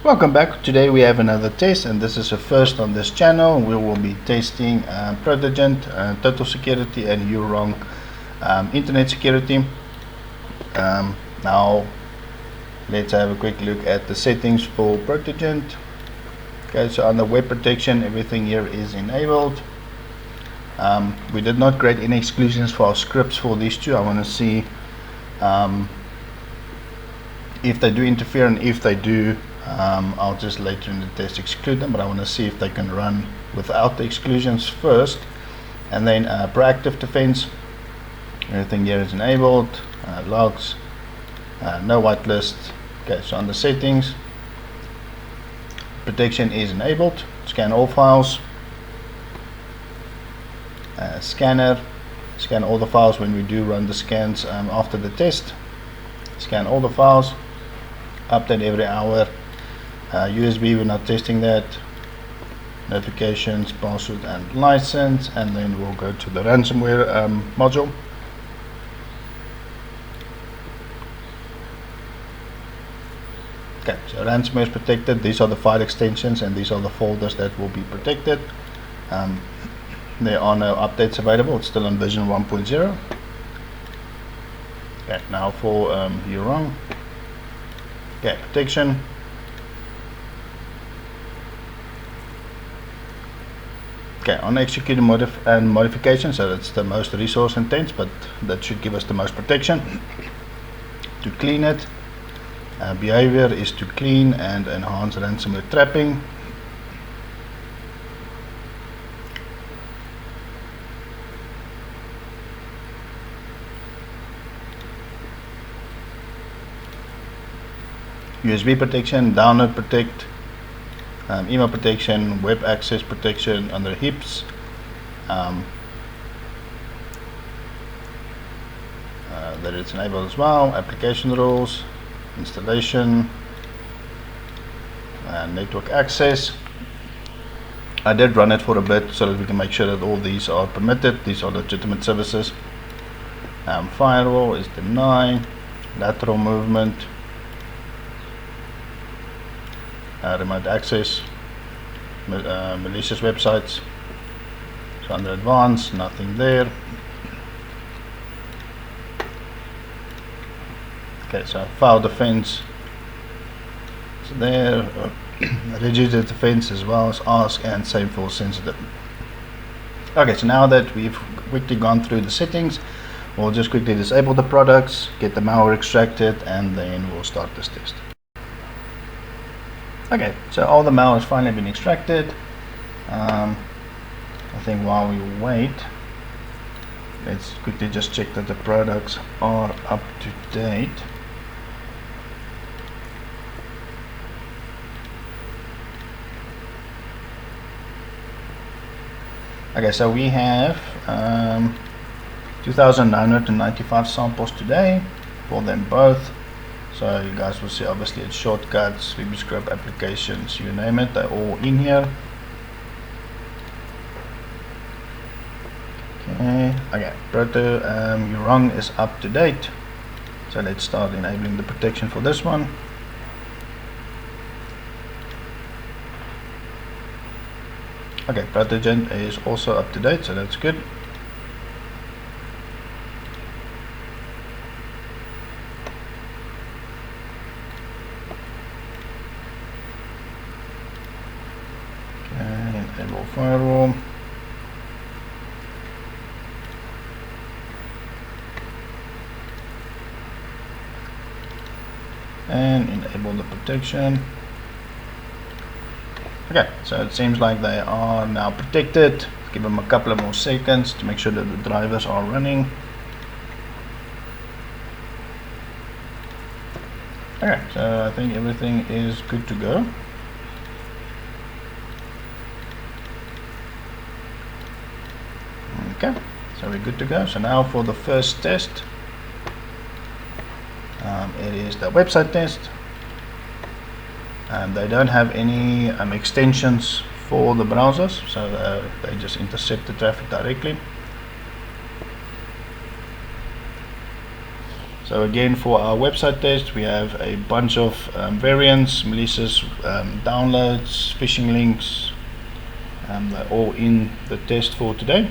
Welcome back. Today we have another test, and this is a first on this channel. We will be testing Protegent Total Security and Huorong Internet Security. Now let's have a quick look at the settings for Protegent. Okay, so under web protection, everything here is enabled. We did not create any exclusions for our scripts for these two. I want to see if they do interfere, and if they do, I'll just later in the test exclude them, but I want to see if they can run without the exclusions first. And then proactive defense, everything here is enabled. Logs, no whitelist. Okay, so under settings, protection is enabled. Scan all files. Scanner, scan all the files when we do run the scans after the test. Scan all the files, update every hour. USB, we're not testing that. Notifications, password and license, and then we'll go to the ransomware module. Okay, so ransomware is protected. These are the file extensions and these are the folders that will be protected. There are no updates available. It's still on version 1.0. Okay, now for Huorong. Okay, protection. Okay, on execute and modification, so that's the most resource intense, but that should give us the most protection. To clean it, behavior is to clean and enhance ransomware trapping. USB protection, download protect, email protection, web access protection under HIPS, that it's enabled as well. Application rules, installation, network access. I did run it for a bit so that we can make sure that all these are permitted. These are legitimate services. Firewall is deny, lateral movement, remote access, malicious websites. So under advanced, nothing there. Okay, so file defense is there. Register defense as well as ask, and same for sensitive. Okay, so now that we've quickly gone through the settings, we'll just quickly disable the products, get the malware extracted, and then we'll start this test. Okay, so all the malware has finally been extracted. I think while we wait, let's quickly just check that the products are up to date. Okay, so we have 2,995 samples today for them both. So you guys will see, obviously it's shortcuts, VB scrub applications, you name it, they're all in here. Okay, Huorong is up to date. So let's start enabling the protection for this one. Okay, Protegent is also up to date, so that's good. Enable firewall. And enable the protection. Okay, so it seems like they are now protected. Give them a couple of more seconds to make sure that the drivers are running. Okay, so I think everything is good to go. Okay, so we're good to go. So now for the first test, it is the website test. They don't have any extensions for the browsers, so they just intercept the traffic directly. So again, for our website test, we have a bunch of variants, malicious downloads, phishing links, they're all in the test for today.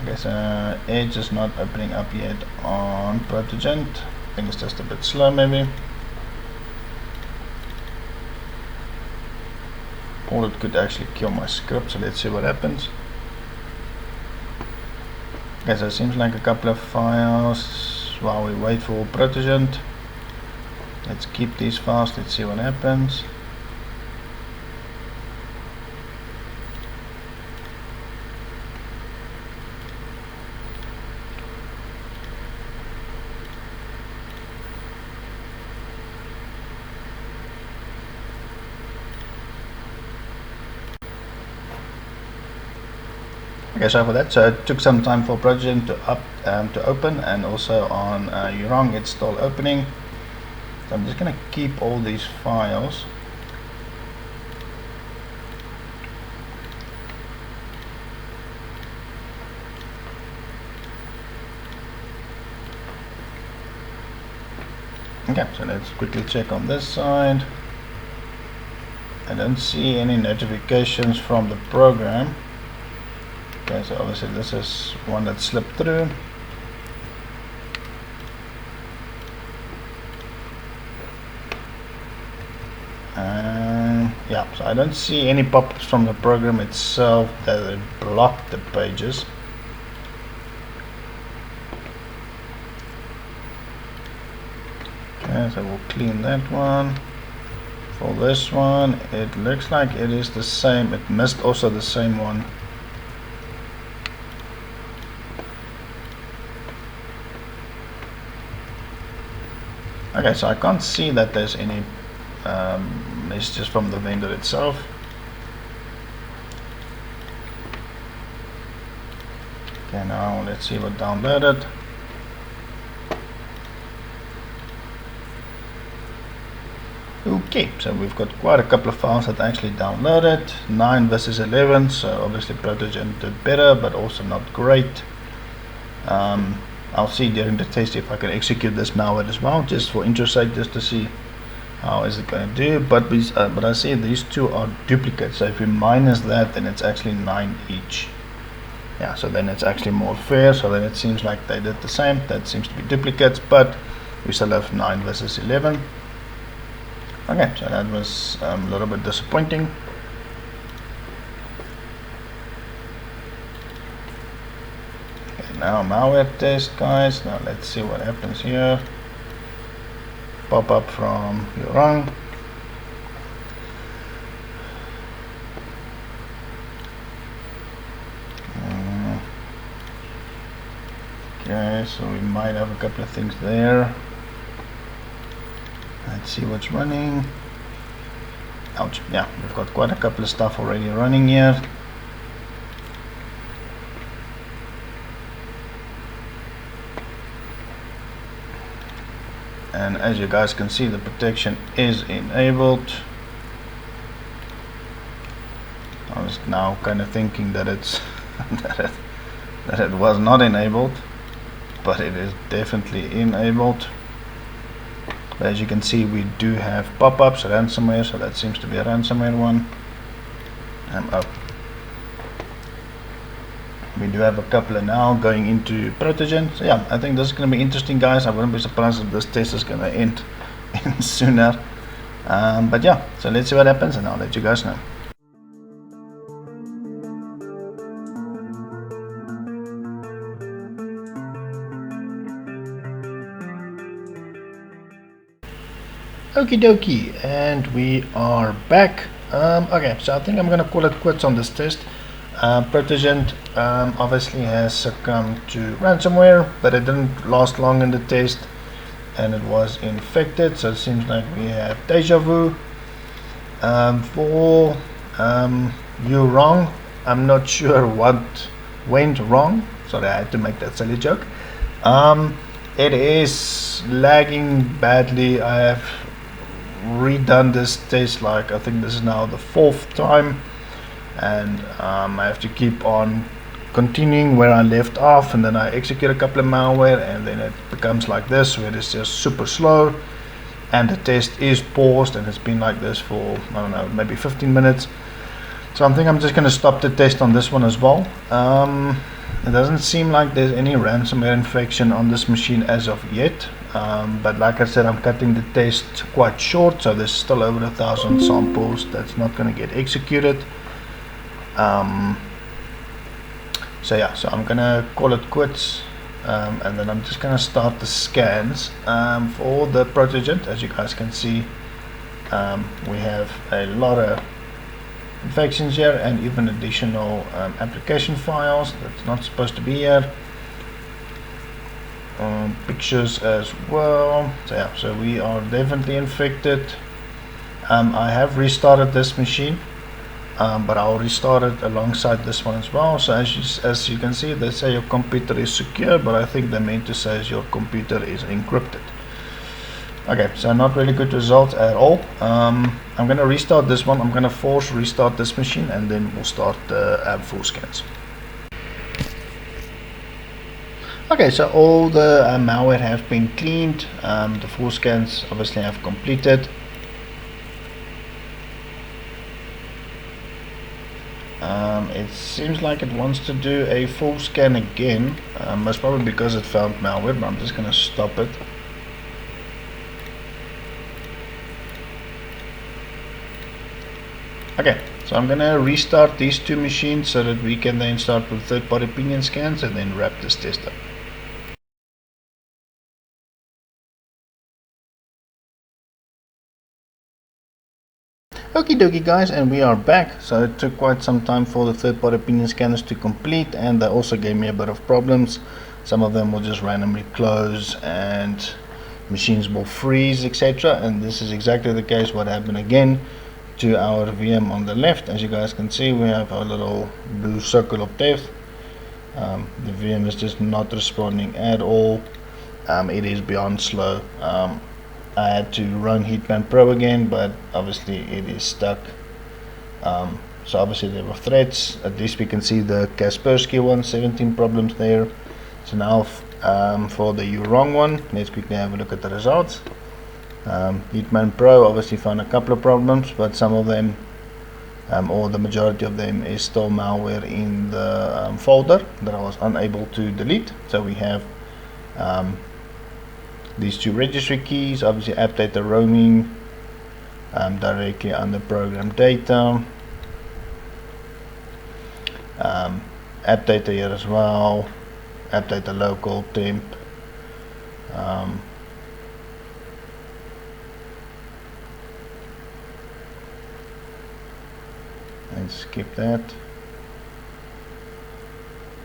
Okay, so Edge is not opening up yet on Protegent. I think it's just a bit slow maybe. Or it could actually kill my script, so let's see what happens. Okay, so it seems like a couple of files while we wait for Protegent. Let's keep these files, let's see what happens. Okay, so for that, so it took some time for Protegent to open, and also on Huorong it's still opening. So I'm just going to keep all these files. Okay, so let's quickly check on this side. I don't see any notifications from the program. Okay, so obviously this is one that slipped through. Yeah, so I don't see any pop-ups from the program itself that it blocked the pages. Okay, so we'll clean that one. For this one, it looks like it is the same. It missed also the same one. Okay, so I can't see that there's any messages from the vendor itself. Okay, now let's see what downloaded. Okay, so we've got quite a couple of files that actually downloaded. 9 versus 11, so obviously Protegent did better, but also not great. I'll see during the test if I can execute this malware as well, just for interest sake, just to see how is it going to do. But I see these two are duplicates, so if we minus that, then it's actually 9 each. Yeah, so then it's actually more fair. So then it seems like they did the same. That seems to be duplicates, but we still have 9 versus 11. Okay, so that was a little bit disappointing. Now malware test, guys. Now let's see what happens here. Pop up from Huorong. Okay, so we might have a couple of things there. Let's see what's running. Ouch. Yeah, we've got quite a couple of stuff already running here. And as you guys can see, the protection is enabled. I was now kind of thinking that it's that it was not enabled, but it is definitely enabled. But as you can see, we do have pop-ups, ransomware, so that seems to be a ransomware one. We do have a couple of now going into Protegent. So yeah, I think this is going to be interesting, guys. I wouldn't be surprised if this test is going to end sooner. But yeah, so let's see what happens, and I'll let you guys know. Okie dokie, and we are back. Okay, so I think I'm gonna call it quits on this test. Protegent obviously has succumbed to ransomware, but it didn't last long in the test, and it was infected. So it seems like we have deja vu. For Huorong, I'm not sure what went wrong. Sorry, I had to make that silly joke. It is lagging badly. I have redone this test, like I think this is now the 4th time, and I have to keep on continuing where I left off, and then I execute a couple of malware, and then it becomes like this, where it's just super slow, and the test is paused, and it's been like this for, I don't know, maybe 15 minutes. So I think I'm just going to stop the test on this one as well. It doesn't seem like there's any ransomware infection on this machine as of yet, but like I said, I'm cutting the test quite short, so there's still over 1,000 samples that's not going to get executed. So yeah, so I'm gonna call it quits, and then I'm just gonna start the scans for the Protegent. As you guys can see, we have a lot of infections here, and even additional application files that's not supposed to be here, pictures as well. So yeah, so we are definitely infected. I have restarted this machine, but I'll restart it alongside this one as well. So as you can see, they say your computer is secure, but I think they meant to say your computer is encrypted. Okay, so not really good results at all. I'm going to restart this one. I'm going to force restart this machine, and then we'll start the full scans. Okay, so all the malware has been cleaned. The full scans obviously have completed. It seems like it wants to do a full scan again, most probably because it found malware, but I'm just going to stop it. Okay, so I'm going to restart these two machines so that we can then start with third-party opinion scans and then wrap this test up. Okie dokie guys, and we are back. So it took quite some time for the third-party opinion scanners to complete, and they also gave me a bit of problems. Some of them will just randomly close and machines will freeze, etc. And this is exactly the case what happened again to our VM on the left. As you guys can see, we have a little blue circle of death. The VM is just not responding at all. It is beyond slow. I had to run Hetman Pro again, but obviously it is stuck. So obviously there were threats. At least we can see the Kaspersky one, 17 problems there. So now for the Huorong one, let's quickly have a look at the results. Hetman Pro obviously found a couple of problems, but some of them, or the majority of them, is still malware in the folder that I was unable to delete. So we have these two registry keys, obviously app data roaming, directly under program data, app data here as well, app data local temp, and skip that,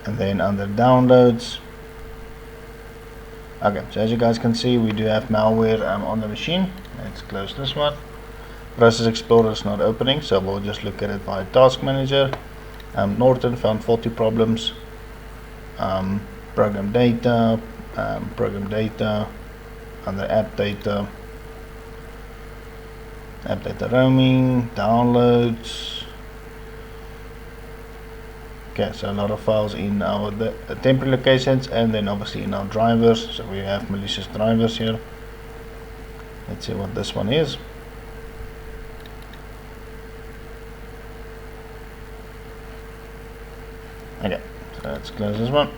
and then under downloads. Okay, so as you guys can see, we do have malware on the machine. Let's close this one. Process Explorer is not opening, so we'll just look at it via Task Manager. Norton found 40 problems. Program data, under app data roaming, downloads. Okay, so a lot of files in our temporary locations, and then obviously in our drivers. So we have malicious drivers here. Let's see what this one is. Okay, so let's close this one.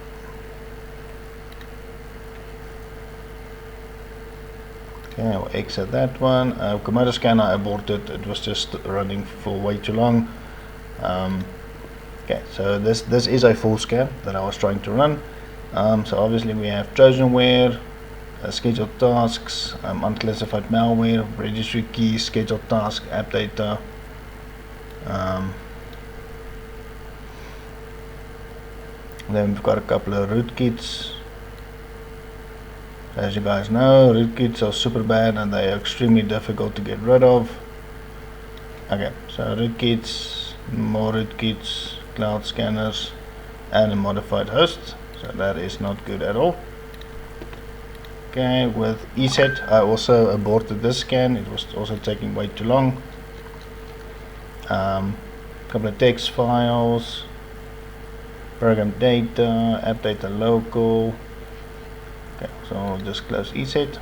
Okay, I'll exit that one. Komodo scanner aborted. It was just running for way too long. Okay, so this is a full scan that I was trying to run. So obviously we have Trojanware, scheduled tasks, unclassified malware, registry keys, scheduled task, app data. Then we've got a couple of rootkits. As you guys know, rootkits are super bad and they are extremely difficult to get rid of. Okay, so rootkits, more rootkits, cloud scanners, and a modified host. So that is not good at all. Okay, with ESET I also aborted this scan, it was also taking way too long. Couple of text files, program data, app data local. Okay, so I'll just close ESET.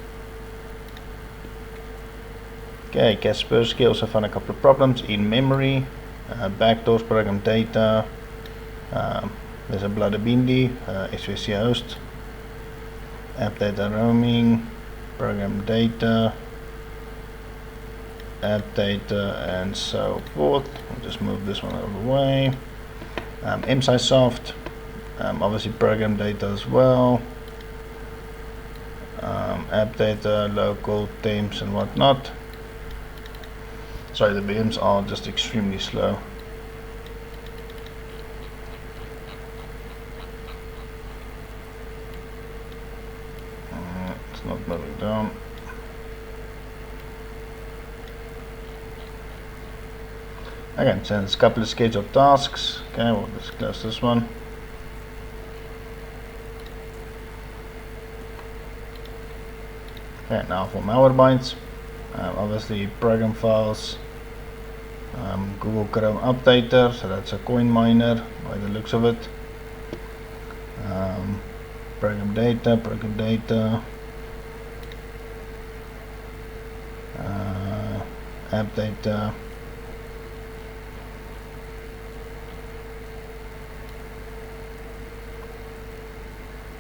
Okay, Kaspersky also found a couple of problems in memory, backdoors, program data. There's a Bladabindi, SVC host, app data roaming, program data, app data, and so forth. I'll just move this one out of the way. MSciSoft, obviously program data as well, app data, local themes and whatnot. Sorry, the VMs are just extremely slow. It's not moving down. Again, so there's a couple of scheduled tasks. Okay, we'll just close this one. Okay, now for Malwarebytes. Obviously program files, Google Chrome updater, so that's a coin miner by the looks of it. Program data, app data,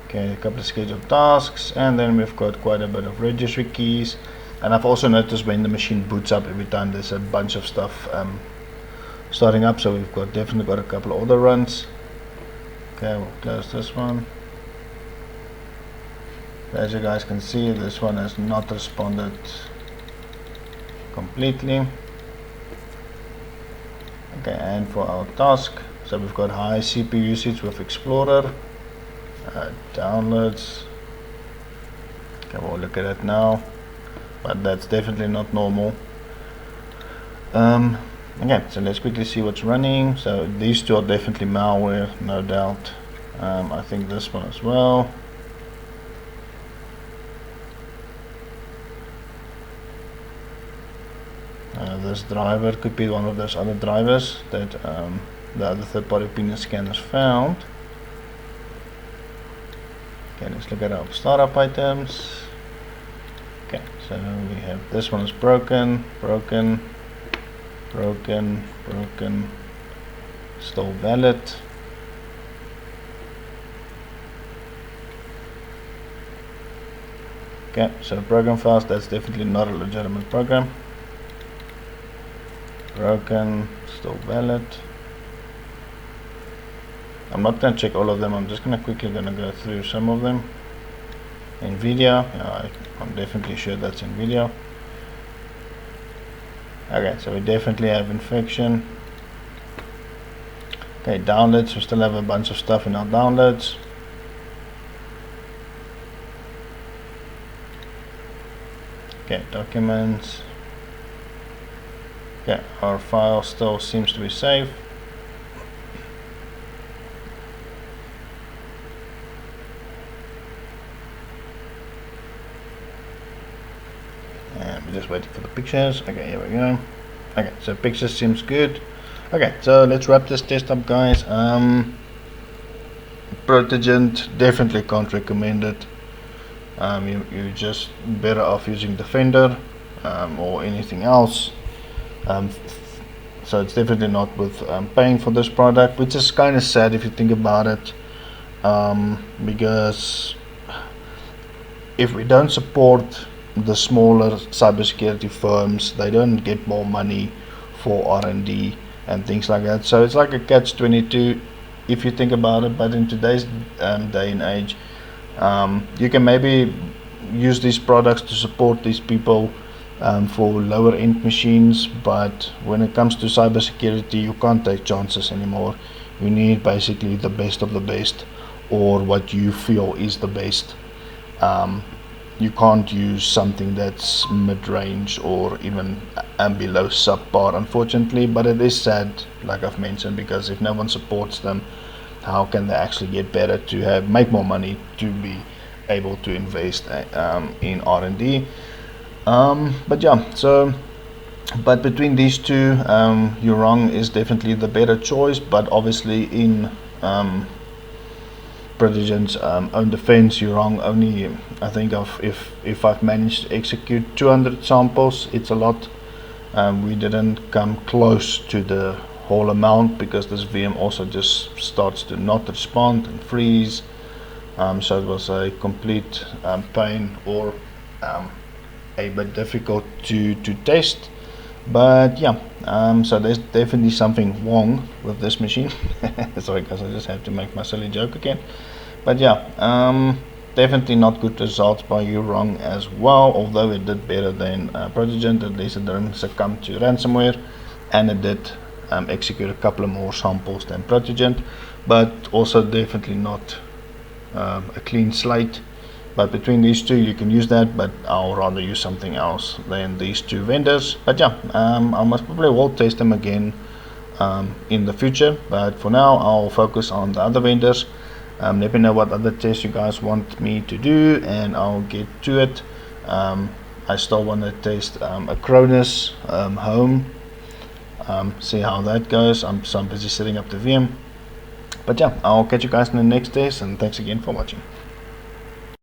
okay, a couple of scheduled tasks, and then we've got quite a bit of registry keys. And I've also noticed when the machine boots up, every time there's a bunch of stuff starting up, so we've definitely got a couple of other runs. Okay, we'll close this one. As you guys can see, this one has not responded completely. Okay, and for our task, so we've got high CPU usage with Explorer, downloads. Okay, we'll look at it now, but that's definitely not normal. Okay, so let's quickly see what's running. So these two are definitely malware, no doubt. I think this one as well. This driver could be one of those other drivers that the other third-party opinion scanners found. Okay, let's look at our startup items. Okay, so we have this one is broken, still valid. Okay, so program files, that's definitely not a legitimate program. Broken, still valid. I'm not going to check all of them, I'm just quickly going to go through some of them. NVIDIA, I'm definitely sure that's NVIDIA. Okay, so we definitely have infection. Okay, downloads, we still have a bunch of stuff in our downloads. Okay, documents. Okay, our file still seems to be safe. And we're just waiting for the pictures. Okay, here we go. Okay, so pictures seems good. Okay, so let's wrap this test up, guys. Protegent, definitely can't recommend it. You're just better off using Defender or anything else. So it's definitely not worth paying for this product, which is kind of sad if you think about it, because if we don't support the smaller cybersecurity firms, they don't get more money for R&D and things like that. So it's like a catch-22 if you think about it. But in today's day and age, you can maybe use these products to support these people for lower end machines, but when it comes to cybersecurity, you can't take chances anymore. You need basically the best of the best, or what you feel is the best. You can't use something that's mid-range or even below subpar, unfortunately. But it is sad, like I've mentioned, because if no one supports them, how can they actually get better to make more money, to be able to invest in R&D. But yeah, so but between these two, Huorong is definitely the better choice, but obviously in Protegent's own defense, Huorong only, I think if I've managed to execute 200 samples, it's a lot. We didn't come close to the whole amount because this VM also just starts to not respond and freeze. So it was a complete pain, or a bit difficult to test. But yeah, so there's definitely something wrong with this machine. Sorry guys, I just have to make my silly joke again. But yeah, definitely not good results by Huorong as well, although it did better than Protegent. At least it didn't succumb to ransomware, and it did execute a couple of more samples than Protegent, but also definitely not a clean slate. But between these two you can use that, but I'll rather use something else than these two vendors. But yeah, I must probably will test them again in the future, but for now I'll focus on the other vendors. Let me know what other tests you guys want me to do, and I'll get to it. I still want to test Acronis home, see how that goes. So I'm busy setting up the VM. But yeah, I'll catch you guys in the next test, and thanks again for watching.